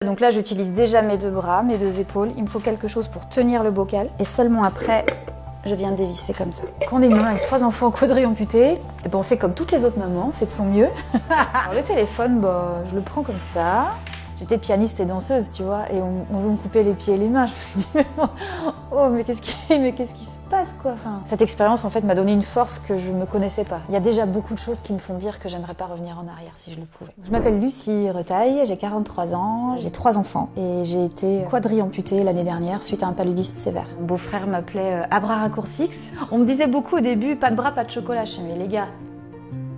Donc là, j'utilise déjà mes deux bras, mes deux épaules. Il me faut quelque chose pour tenir le bocal. Et seulement après, je viens dévisser comme ça. Quand on est une maman avec 3 enfants quadri-amputés, et ben on fait comme toutes les autres mamans, on fait de son mieux. Alors le téléphone, je le prends comme ça. J'étais pianiste et danseuse, tu vois, et on veut me couper les pieds et les mains. Je me suis dit, mais qu'est-ce qui se passe, quoi. Enfin, cette expérience, en fait, m'a donné une force que je ne connaissais pas. Il y a déjà beaucoup de choses qui me font dire que j'aimerais pas revenir en arrière si je le pouvais. Je m'appelle Lucie Retaille, j'ai 43 ans, j'ai 3 enfants et j'ai été quadri-amputée l'année dernière suite à un paludisme sévère. Mon beau-frère m'appelait à bras raccourcis. On me disait beaucoup au début, pas de bras, pas de chocolat. Je disais, mais les gars,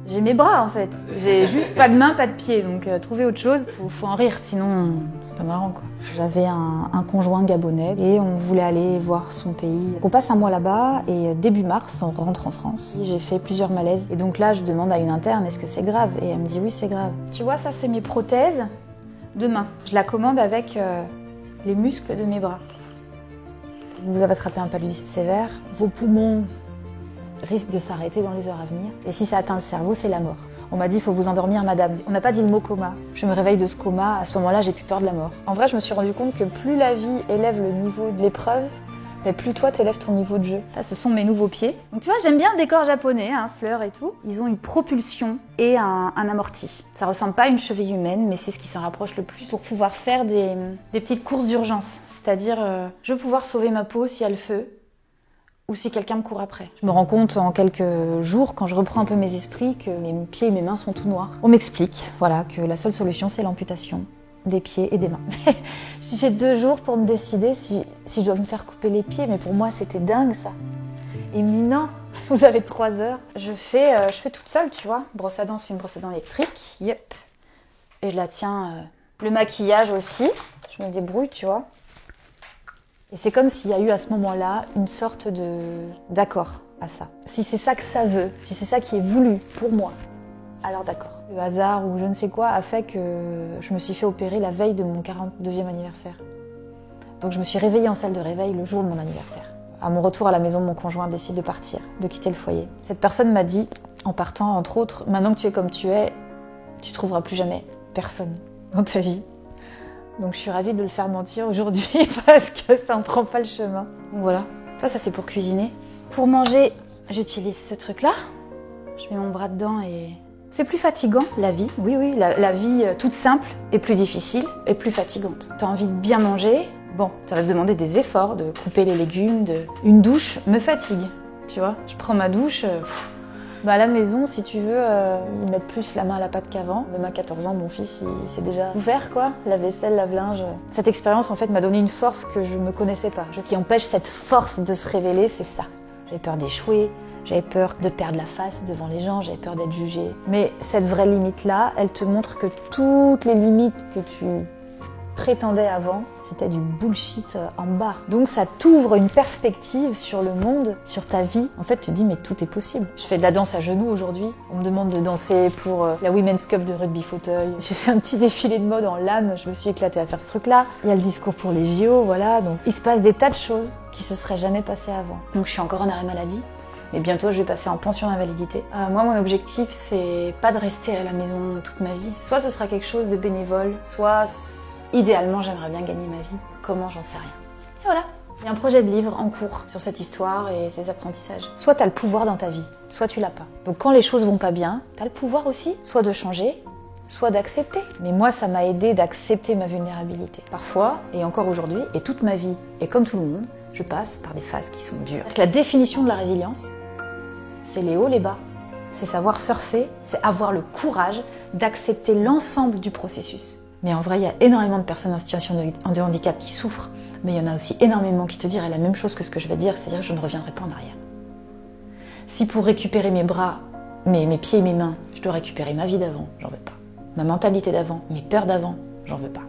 j'ai mes bras en fait, j'ai juste pas de mains, pas de pieds, donc trouver autre chose, faut en rire, sinon c'est pas marrant quoi. J'avais un conjoint gabonais et on voulait aller voir son pays. On passe un mois là-bas et début mars on rentre en France. J'ai fait plusieurs malaises et donc là je demande à une interne est-ce que c'est grave et elle me dit oui c'est grave. Tu vois ça c'est mes prothèses de main, je la commande avec les muscles de mes bras. Vous avez attrapé un paludisme sévère, vos poumons risque de s'arrêter dans les heures à venir. Et si ça atteint le cerveau, c'est la mort. On m'a dit, il faut vous endormir, madame. On n'a pas dit le mot coma. Je me réveille de ce coma. À ce moment-là, j'ai plus peur de la mort. En vrai, je me suis rendu compte que plus la vie élève le niveau de l'épreuve, mais plus toi, t'élèves ton niveau de jeu. Ça, ce sont mes nouveaux pieds. Donc tu vois, j'aime bien le décor japonais, fleurs et tout. Ils ont une propulsion et un amorti. Ça ressemble pas à une cheville humaine, mais c'est ce qui s'en rapproche le plus pour pouvoir faire des petites courses d'urgence. C'est-à-dire, je veux pouvoir sauver ma peau s'il y a le feu, ou si quelqu'un me court après. Je me rends compte en quelques jours, quand je reprends un peu mes esprits, que mes pieds et mes mains sont tout noirs. On m'explique, voilà, que la seule solution, c'est l'amputation des pieds et des mains. J'ai 2 jours pour me décider si je dois me faire couper les pieds, mais pour moi, c'était dingue, ça. Et il me dit, non, vous avez 3 heures. Je fais toute seule, tu vois. Brosse à dents, c'est une brosse à dents électrique, yep. Et je la tiens. Le maquillage aussi, je me débrouille, tu vois. Et c'est comme s'il y a eu à ce moment-là une sorte d'accord à ça. Si c'est ça que ça veut, si c'est ça qui est voulu pour moi, alors d'accord. Le hasard ou je ne sais quoi a fait que je me suis fait opérer la veille de mon 42e anniversaire. Donc je me suis réveillée en salle de réveil le jour de mon anniversaire. À mon retour à la maison, mon conjoint décide de partir, de quitter le foyer. Cette personne m'a dit, en partant entre autres, maintenant que tu es comme tu es, tu trouveras plus jamais personne dans ta vie. Donc je suis ravie de le faire mentir aujourd'hui parce que ça ne prend pas le chemin. Donc voilà, ça c'est pour cuisiner. Pour manger, j'utilise ce truc-là. Je mets mon bras dedans et... C'est plus fatigant, la vie. Oui, la vie toute simple est plus difficile et plus fatigante. T'as envie de bien manger, bon, ça va te demander des efforts, de couper les légumes, Une douche me fatigue, tu vois. Je prends ma douche... à la maison, si tu veux, ils mettent plus la main à la pâte qu'avant. Même à 14 ans, mon fils, il sait déjà tout faire, quoi. La vaisselle, lave-linge. Cette expérience, en fait, m'a donné une force que je ne me connaissais pas. Ce qui empêche cette force de se révéler, c'est ça. J'avais peur d'échouer, j'avais peur de perdre la face devant les gens, j'avais peur d'être jugée. Mais cette vraie limite-là, elle te montre que toutes les limites que tu prétendais avant, c'était du bullshit en bas. Donc ça t'ouvre une perspective sur le monde, sur ta vie. En fait, tu te dis, mais tout est possible. Je fais de la danse à genoux aujourd'hui. On me demande de danser pour la Women's Cup de rugby fauteuil. J'ai fait un petit défilé de mode en lame. Je me suis éclatée à faire ce truc-là. Il y a le discours pour les JO, voilà. Donc il se passe des tas de choses qui se seraient jamais passées avant. Donc je suis encore en arrêt maladie. Mais bientôt, je vais passer en pension d'invalidité. Moi, mon objectif, c'est pas de rester à la maison toute ma vie. Soit ce sera quelque chose de bénévole, soit... Idéalement, j'aimerais bien gagner ma vie. Comment, j'en sais rien. Et voilà. Il y a un projet de livre en cours sur cette histoire et ses apprentissages. Soit t'as le pouvoir dans ta vie, soit tu l'as pas. Donc quand les choses vont pas bien, t'as le pouvoir aussi, soit de changer, soit d'accepter. Mais moi, ça m'a aidé d'accepter ma vulnérabilité. Parfois, et encore aujourd'hui, et toute ma vie, et comme tout le monde, je passe par des phases qui sont dures. La définition de la résilience, c'est les hauts, les bas. C'est savoir surfer, c'est avoir le courage d'accepter l'ensemble du processus. Mais en vrai, il y a énormément de personnes en situation de handicap qui souffrent, mais il y en a aussi énormément qui te diraient la même chose que ce que je vais dire, c'est-à-dire que je ne reviendrai pas en arrière. Si pour récupérer mes bras, mes pieds et mes mains, je dois récupérer ma vie d'avant, j'en veux pas. Ma mentalité d'avant, mes peurs d'avant, j'en veux pas.